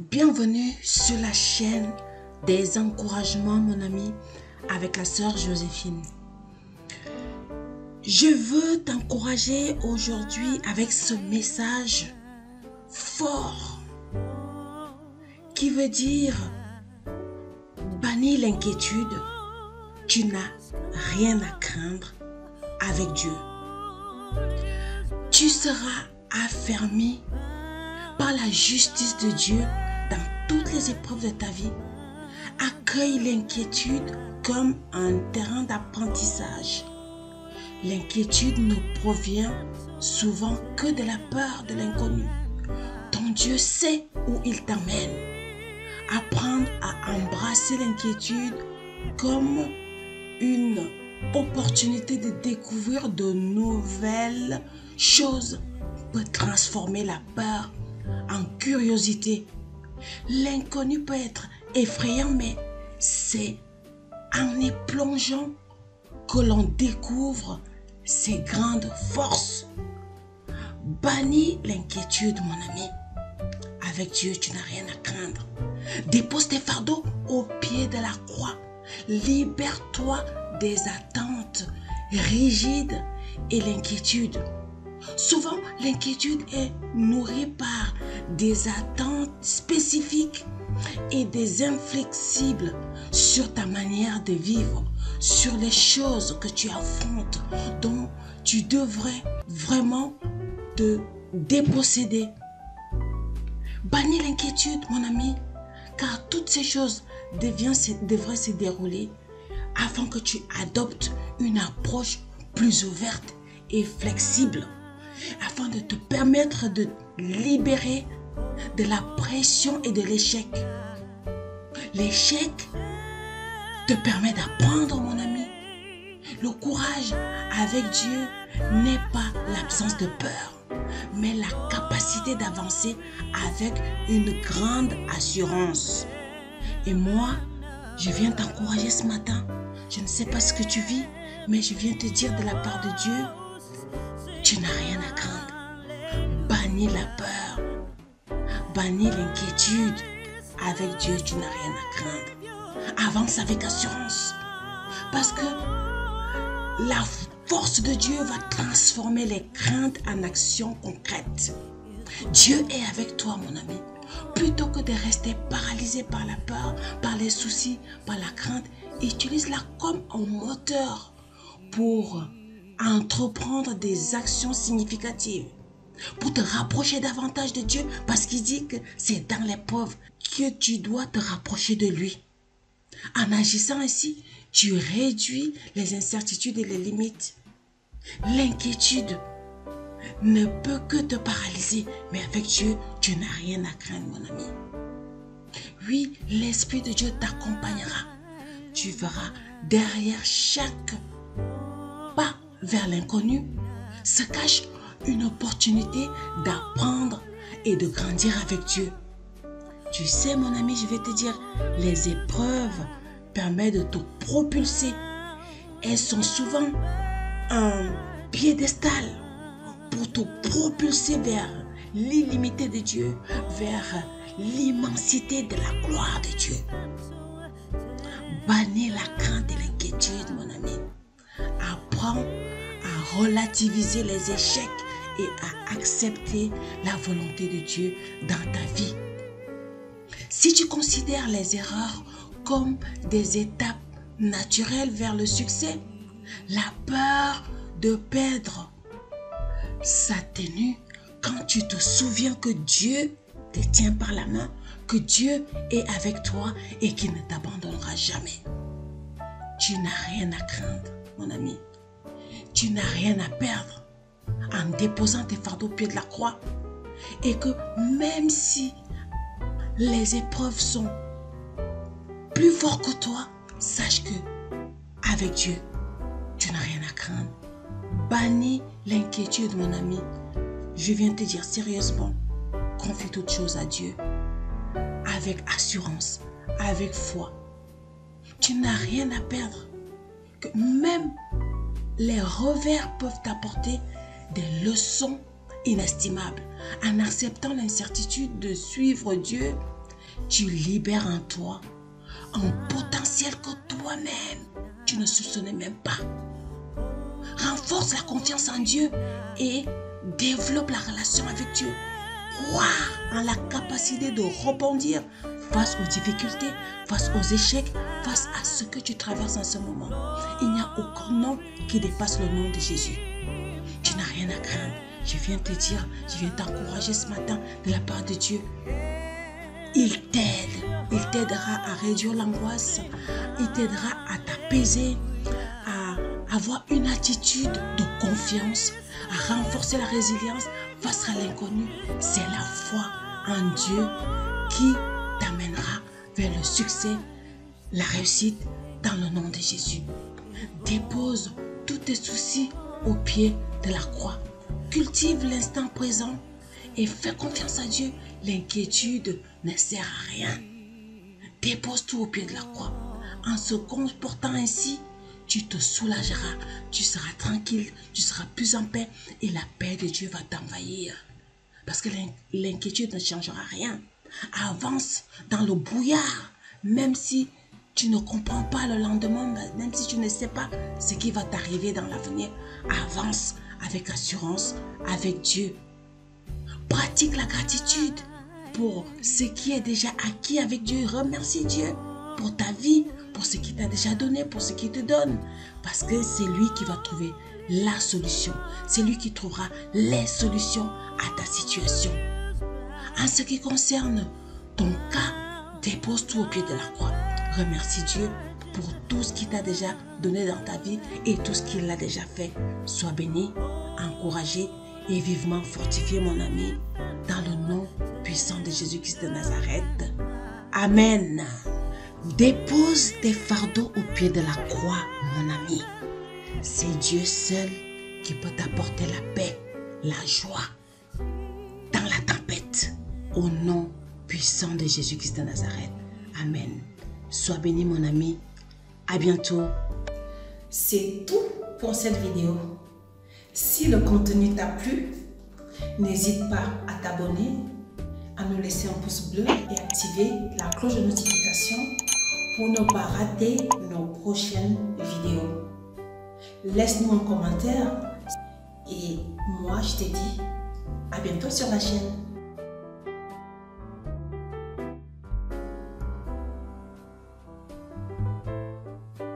Bienvenue sur la chaîne des encouragements, mon ami, avec la sœur Joséphine. Je veux t'encourager aujourd'hui avec ce message fort qui veut dire bannis l'inquiétude, tu n'as rien à craindre avec Dieu. Tu seras affermi par la justice de Dieu dans toutes les épreuves de ta vie. Accueille l'inquiétude comme un terrain d'apprentissage. L'inquiétude ne provient souvent que de la peur de l'inconnu. Ton Dieu sait où il t'emmène. Apprendre à embrasser l'inquiétude comme une opportunité de découvrir de nouvelles choses peut transformer la peur en curiosité. L'inconnu peut être effrayant, mais c'est en y plongeant que l'on découvre ses grandes forces. Bannis l'inquiétude, mon ami. Avec Dieu, tu n'as rien à craindre. Dépose tes fardeaux au pied de la croix. Libère-toi des attentes rigides et l'inquiétude. Souvent, l'inquiétude est nourrie par des attentes spécifiques et des inflexibles sur ta manière de vivre, sur les choses que tu affrontes, dont tu devrais vraiment te déposséder. Bannis l'inquiétude, mon ami, car toutes ces choses devraient se dérouler afin que tu adoptes une approche plus ouverte et flexible, afin de te permettre de libérer de la pression et de l'échec. L'échec te permet d'apprendre, mon ami. Le courage avec Dieu n'est pas l'absence de peur, mais la capacité d'avancer avec une grande assurance. Et moi, je viens t'encourager ce matin. Je ne sais pas ce que tu vis, mais je viens te dire de la part de Dieu, tu n'as rien à craindre. Bannis la peur. Bannis l'inquiétude. Avec Dieu, tu n'as rien à craindre. Avance avec assurance. Parce que la force de Dieu va transformer les craintes en actions concrètes. Dieu est avec toi, mon ami. Plutôt que de rester paralysé par la peur, par les soucis, par la crainte, utilise-la comme un moteur pour entreprendre des actions significatives, pour te rapprocher davantage de Dieu, parce qu'il dit que c'est dans l'épreuve que tu dois te rapprocher de lui. En agissant ainsi, tu réduis les incertitudes et les limites. L'inquiétude ne peut que te paralyser, mais avec Dieu, tu n'as rien à craindre, mon ami. Oui, l'Esprit de Dieu t'accompagnera. Tu verras derrière chaque pas vers l'inconnu se cache une opportunité d'apprendre et de grandir avec Dieu. Tu sais, mon ami, je vais te dire, les épreuves permettent de te propulser. Elles sont souvent un piédestal pour te propulser vers l'illimité de Dieu, vers l'immensité de la gloire de Dieu. Bannis la crainte et l'inquiétude, mon ami. Apprends à relativiser les échecs et à accepter la volonté de Dieu dans ta vie. Si tu considères les erreurs comme des étapes naturelles vers le succès, la peur de perdre s'atténue quand tu te souviens que Dieu te tient par la main, que Dieu est avec toi et qu'il ne t'abandonnera jamais. Tu n'as rien à craindre, mon ami. Tu n'as rien à perdre en déposant tes fardeaux au pied de la croix. Et que même si les épreuves sont plus fortes que toi, sache que avec Dieu, tu n'as rien à craindre. Bannis l'inquiétude, mon ami. Je viens te dire sérieusement, confie toutes choses à Dieu, avec assurance, avec foi. Tu n'as rien à perdre. Que même les revers peuvent t'apporter des leçons inestimables. En acceptant l'incertitude de suivre Dieu, tu libères en toi un potentiel que toi-même, tu ne soupçonnais même pas. Renforce la confiance en Dieu et développe la relation avec Dieu. Crois en la capacité de rebondir face aux difficultés, face aux échecs, face à ce que tu traverses en ce moment. Il n'y a aucun nom qui dépasse le nom de Jésus. Tu n'as rien à craindre. Je viens te dire, je viens t'encourager ce matin de la part de Dieu. Il t'aide. Il t'aidera à réduire l'angoisse. Il t'aidera à t'apaiser, à avoir une attitude de confiance, à renforcer la résilience face à l'inconnu. C'est la foi en Dieu qui t'amènera vers le succès, la réussite dans le nom de Jésus. Dépose tous tes soucis au pied de la croix. Cultive l'instant présent et fais confiance à Dieu. L'inquiétude ne sert à rien. Dépose tout au pied de la croix. En se comportant ainsi, tu te soulageras, tu seras tranquille, tu seras plus en paix et la paix de Dieu va t'envahir. Parce que l'inquiétude ne changera rien. Avance dans le brouillard, même si tu ne comprends pas le lendemain, même si tu ne sais pas ce qui va t'arriver dans l'avenir. Avance avec assurance, avec Dieu. Pratique la gratitude pour ce qui est déjà acquis avec Dieu. Remercie Dieu pour ta vie, pour ce qu'il t'a déjà donné, pour ce qu'il te donne. Parce que c'est lui qui va trouver la solution. C'est lui qui trouvera les solutions à ta situation. En ce qui concerne ton cas, dépose tout au pied de la croix. Remercie Dieu pour tout ce qu'il t'a déjà donné dans ta vie et tout ce qu'il a déjà fait. Sois béni, encouragé et vivement fortifié, mon ami, dans le nom puissant de Jésus-Christ de Nazareth. Amen. Dépose tes fardeaux au pied de la croix, mon ami. C'est Dieu seul qui peut t'apporter la paix, la joie dans la tempête. Au nom puissant de Jésus-Christ de Nazareth. Amen. Sois béni, mon ami. À bientôt. C'est tout pour cette vidéo. Si le contenu t'a plu, n'hésite pas à t'abonner, à nous laisser un pouce bleu et activer la cloche de notification pour ne pas rater nos prochaines vidéos. Laisse-nous un commentaire et moi je te dis à bientôt sur la chaîne.